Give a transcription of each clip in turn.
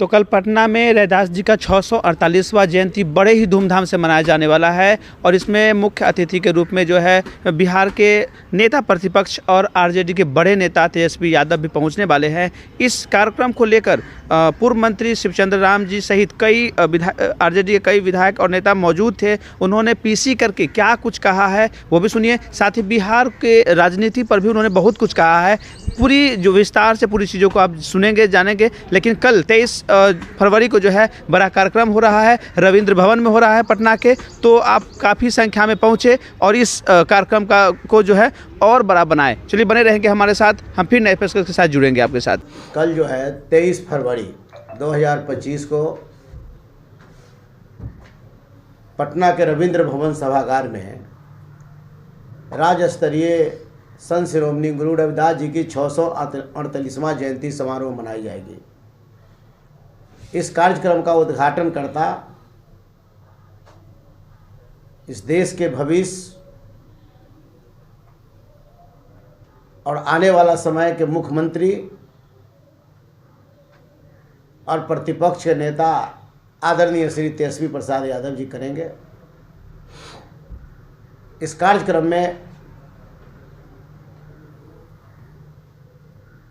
तो कल पटना में रैदास जी का 648वां जयंती बड़े ही धूमधाम से मनाया जाने वाला है और इसमें मुख्य अतिथि के रूप में जो है बिहार के नेता प्रतिपक्ष और आरजेडी के बड़े नेता तेजस्वी यादव भी पहुंचने वाले हैं। इस कार्यक्रम को लेकर पूर्व मंत्री शिवचंद्र राम जी सहित कई आरजेडी के कई विधायक और नेता मौजूद थे। उन्होंने पीसी करके क्या कुछ कहा है वो भी सुनिए। साथ ही बिहार के राजनीति पर भी उन्होंने बहुत कुछ कहा है। पूरी जो विस्तार से पूरी चीज़ों को आप सुनेंगे जानेंगे। लेकिन कल 23 फरवरी को जो है बड़ा कार्यक्रम हो रहा है, रविंद्र भवन में हो रहा है पटना के। तो आप काफ़ी संख्या में पहुँचे और इस कार्यक्रम को जो है और बड़ा बनाए। चलिए बने रहेंगे हमारे साथ, हम फिर नए पेशकश के साथ जुड़ेंगे आपके साथ। कल जो है 23 फरवरी 2025 को पटना के रविंद्र भवन सभागार में राज्य स्तरीय संत शिरोमणि गुरु रविदास जी की 648वां जयंती समारोह मनाई जाएगी। इस कार्यक्रम का उद्घाटन करता इस देश के भविष्य और आने वाला समय के मुख्यमंत्री और प्रतिपक्ष के नेता आदरणीय श्री तेजस्वी प्रसाद यादव जी करेंगे। इस कार्यक्रम में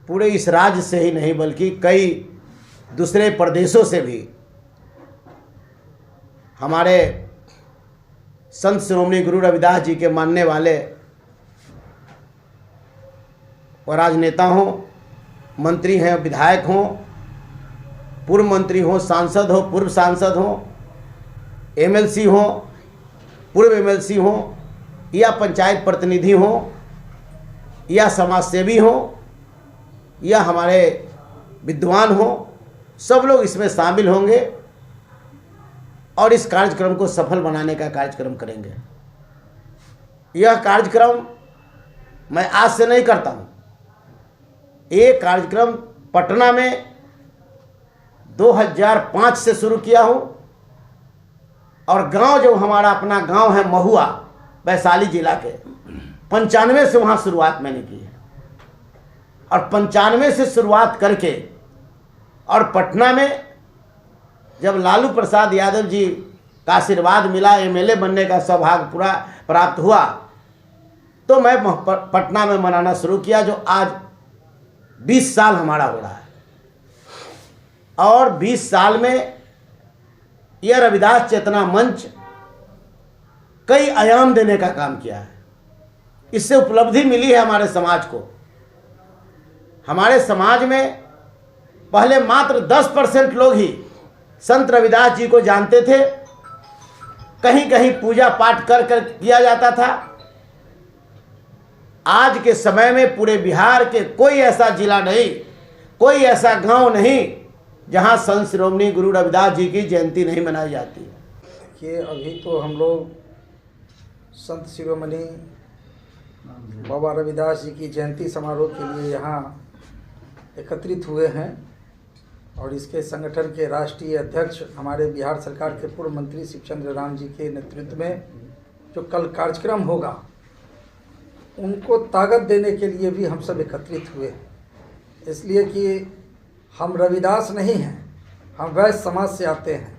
पूरे इस राज्य से ही नहीं बल्कि कई दूसरे प्रदेशों से भी हमारे संत शिरोमणि गुरु रविदास जी के मानने वाले और राजनेता हों, मंत्री हैं, विधायक हों, पूर्व मंत्री हों, सांसद हो, पूर्व सांसद हों, एमएलसी हों, पूर्व एमएलसी हों, या पंचायत प्रतिनिधि हों, या समाजसेवी हों, या हमारे विद्वान हों, सब लोग इसमें शामिल होंगे और इस कार्यक्रम को सफल बनाने का कार्यक्रम करेंगे। यह कार्यक्रम मैं आज से नहीं करता हूँ। ये कार्यक्रम पटना में 2005 से शुरू किया हूँ और गांव जो हमारा अपना गांव है महुआ, वैशाली जिला के, 95 से वहाँ शुरुआत मैंने की है। और 95 से शुरुआत करके और पटना में जब लालू प्रसाद यादव जी का आशीर्वाद मिला, एमएलए बनने का सौभाग्य पूरा प्राप्त हुआ, तो मैं पटना में मनाना शुरू किया, जो आज 20 साल हमारा हो रहा है। और 20 साल में यह रविदास चेतना मंच कई आयाम देने का काम किया है। इससे उपलब्धि मिली है हमारे समाज को। हमारे समाज में पहले मात्र 10% लोग ही संत रविदास जी को जानते थे। कहीं कहीं पूजा पाठ कर किया जाता था। आज के समय में पूरे बिहार के कोई ऐसा जिला नहीं, कोई ऐसा गांव नहीं जहां संत शिरोमणि गुरु रविदास जी की जयंती नहीं मनाई जाती है। कि अभी तो हम लोग संत शिरोमणि बाबा रविदास जी की जयंती समारोह के लिए यहाँ एकत्रित हुए हैं और इसके संगठन के राष्ट्रीय अध्यक्ष हमारे बिहार सरकार के पूर्व मंत्री शिवचंद्र राम जी के नेतृत्व में जो कल कार्यक्रम होगा उनको ताकत देने के लिए भी हम सब एकत्रित हुए। इसलिए कि हम रविदास नहीं हैं, हम वैश्य समाज से आते हैं।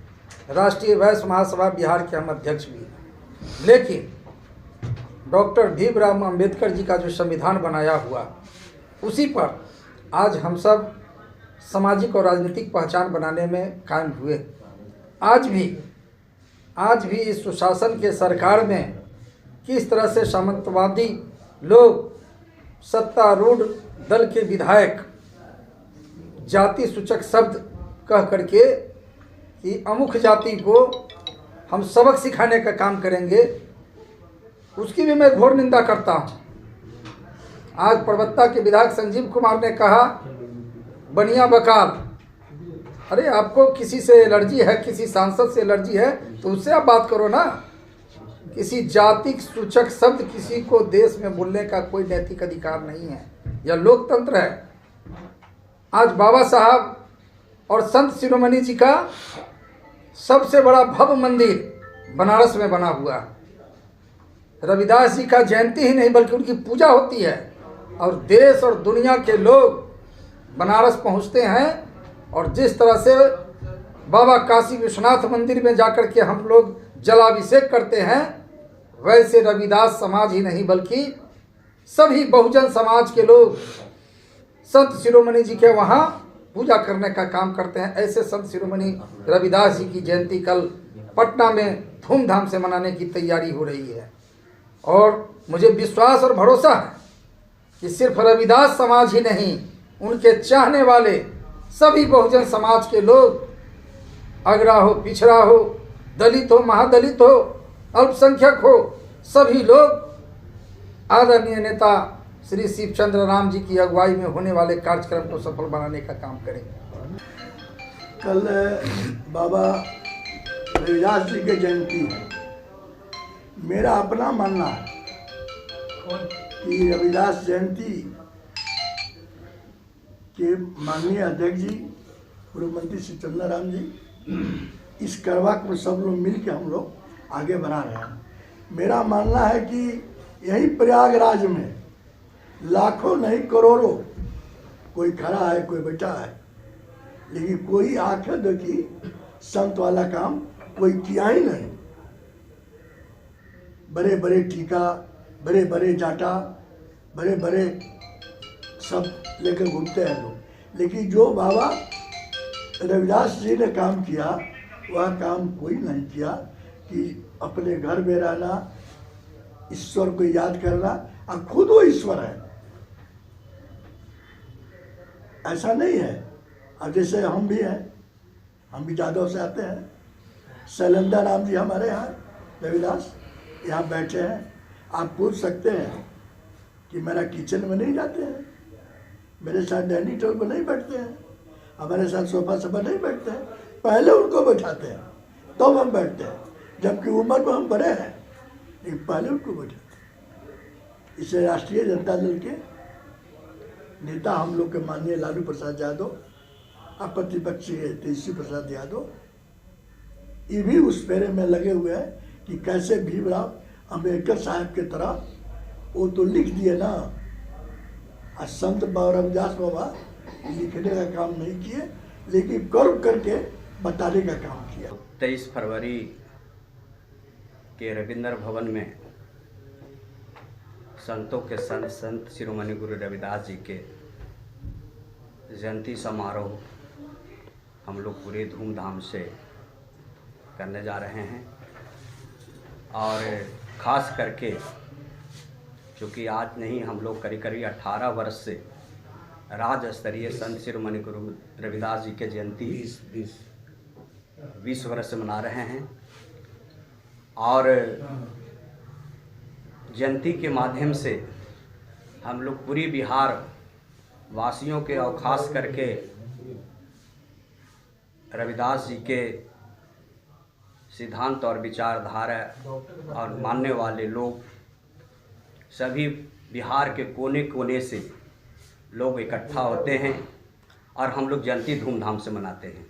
राष्ट्रीय वैश्य महासभा बिहार के हम अध्यक्ष भी हैं। लेकिन डॉक्टर भीमराव अंबेडकर जी का जो संविधान बनाया हुआ, उसी पर आज हम सब सामाजिक और राजनीतिक पहचान बनाने में कायम हुए। आज भी इस सुशासन के सरकार में किस तरह से सामंतवादी लोग, सत्तारूढ़ दल के विधायक जाति सूचक शब्द कह करके कि अमुख जाति को हम सबक सिखाने का काम करेंगे, उसकी भी मैं घोर निंदा करता हूँ। आज परबत्ता के विधायक संजीव कुमार ने कहा बनिया बकाल, अरे आपको किसी से एलर्जी है, किसी सांसद से एलर्जी है तो उससे आप बात करो ना। किसी जाति सूचक शब्द किसी को देश में बोलने का कोई नैतिक अधिकार नहीं है। यह लोकतंत्र है। आज बाबा साहब और संत शिरोमणि जी का सबसे बड़ा भव्य मंदिर बनारस में बना हुआ है। रविदास जी का जयंती ही नहीं बल्कि उनकी पूजा होती है और देश और दुनिया के लोग बनारस पहुंचते हैं और जिस तरह से बाबा काशी विश्वनाथ मंदिर में जाकर के हम लोग जलाभिषेक करते हैं, वैसे रविदास समाज ही नहीं बल्कि सभी बहुजन समाज के लोग संत शिरोमणि जी के वहाँ पूजा करने का काम करते हैं। ऐसे संत शिरोमणि रविदास जी की जयंती कल पटना में धूमधाम से मनाने की तैयारी हो रही है और मुझे विश्वास और भरोसा है कि सिर्फ रविदास समाज ही नहीं, उनके चाहने वाले सभी बहुजन समाज के लोग, अगड़ा हो, पिछड़ा हो, दलित हो, महादलित हो, अल्पसंख्यक हो, सभी लोग आदरणीय नेता श्री शिव चंद्र राम जी की अगुवाई में होने वाले कार्यक्रम को सफल बनाने का काम करेंगे। कल बाबा रविदास जी की जयंती है। मेरा अपना मानना है कि रविदास जयंती के माननीय अध्यक्ष जी, पूर्व मंत्री श्री चंद्राराम जी, इस करवा को सब लोग मिल के हम लोग आगे बढ़ा रहे हैं। मेरा मानना है कि यही प्रयागराज में लाखों नहीं करोड़ों कोई खड़ा है, कोई बैठा है, लेकिन कोई आंखें देखी संत वाला काम कोई किया ही नहीं। बड़े बड़े टीका, बड़े बड़े जाटा, बड़े बड़े सब लेकर घूमते हैं लोग, लेकिन जो बाबा रविदास जी ने काम किया वह काम कोई नहीं किया कि अपने घर में रहना, ईश्वर को याद करना, और खुद वो ईश्वर है, ऐसा नहीं है। अब जैसे हम भी हैं, हम भी जादव से आते हैं, शैलेंद्र राम जी हमारे यहाँ रविदास यहाँ बैठे हैं। आप पूछ सकते हैं कि मेरा किचन में नहीं जाते हैं, मेरे साथ डाइनिंग टेबल पर नहीं बैठते हैं, हमारे साथ सोफा सोफा नहीं बैठते हैं। पहले उनको बैठाते हैं तब हम बैठते हैं, जबकि उम्र में हम बड़े हैं, लेकिन पहले उनको बैठाते हैं। इससे राष्ट्रीय जनता दल के नेता हम लोग के माननीय लालू प्रसाद यादव और प्रतिपक्षी तेजस्वी प्रसाद यादव, ये भी उस फेरे में लगे हुए हैं कि कैसे भीमराव अम्बेडकर साहब के तरह वो तो लिख दिए ना, और संत रविदास बाबा लिखने का काम नहीं किए, लेकिन कर्म करके बताने का काम किया। 23 फरवरी के रविंद्र भवन में संतों के संत शिरोमणि गुरु रविदास जी के जयंती समारोह हम लोग पूरे धूमधाम से करने जा रहे हैं। और ख़ास करके चूँकि आज नहीं, हम लोग करीब 18 वर्ष से राज्य स्तरीय संत शिरोमणि गुरु रविदास जी के जयंती 20 वर्ष से मना रहे हैं। और जयंती के माध्यम से हम लोग पूरी बिहार वासियों के और ख़ास करके रविदास जी के सिद्धांत और विचारधारा और मानने वाले लोग सभी बिहार के कोने कोने से लोग इकट्ठा होते हैं और हम लोग जयंती धूमधाम से मनाते हैं।